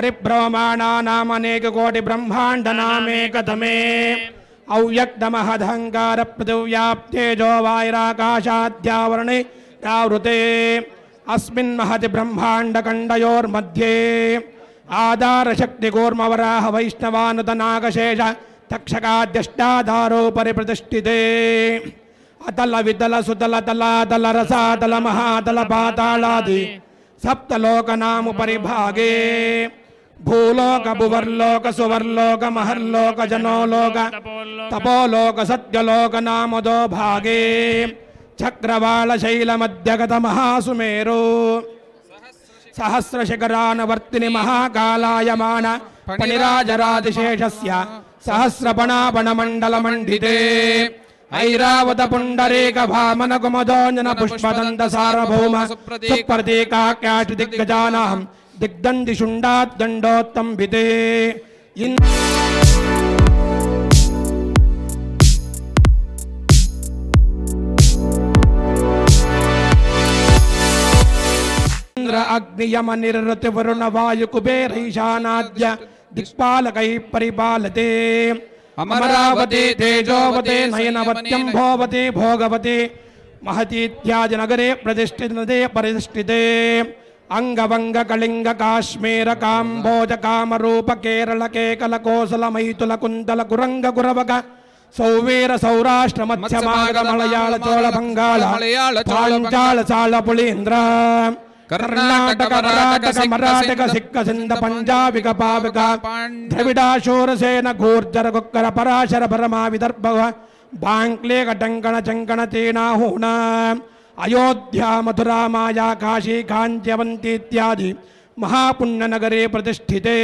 परिभ्रममाणानामनेककोटिब्रह्माण्डनामेकतमे अव्यक्तमहदहङ्कारपृथिव्याप्तेजो वायुराकाशाद्यावरणे व्यावृते अस्मिन् महति ब्रह्माण्डखण्डयोर्मध्ये आधारशक्तिकूर्मवराह वैष्णवानुतनागशेष तक्षकाद्यष्टाधारोपरि प्रतिष्ठिते अतल वितल सुतल तलातल रसातल महातल पातालादि सप्तलोकनाम परिभागे भूलोक भुवर्लोक सुवर्लोक महर्लोक जनोलोक तपोलोक सत्यलोक नामदो भागे चक्रवाल शैल मध्यगत महासुमेरु सहस्रशिखरानवर्तिनि महाकालायमान फणिराजरादिशेषस्य सहस्रपणापणमण्डलमण्डिते ऐरावत पुण्डरीक भामन कुमदोञ्जन पुष्पदन्त सार्वभौम सुप्रतीकाख्याति दिग्गजानां दिग्दण्डिशुण्डाद्दण्डोत्तम्भिते इंद्र अग्नियम निरृति वरुण वायु कुबेर ईशानाद्य दिक्पालकैः परिपालते अमरावती तेजोवती नयनवत्यं भोवती भोगवती महतीत्यादि नगरे प्रतिष्ठिते परिष्ठिते अंगवंग कलिंग काश्मीर काम्बोज कामरूप केरल केकल कोसल मैथुल कुंतल कुरंग कुरवक सौवीर सौराष्ट्र मत्स्यमाग मलयाळ चोळ बंगाळ पांचाळ साळ पुलींद्र कर्नाटक मराठक सिक्क सिंध पंजाबिक पाविक द्रविड़ शूरसेन गूर्जर गुक्कर पराशर परमा विदर्भ बांक्ले कटंकण चंकण तीनाहूण अयोध्या मथुरा माया काशी कांच्यवंती इत्यादि महापुण्य नगरे प्रतिष्ठिते।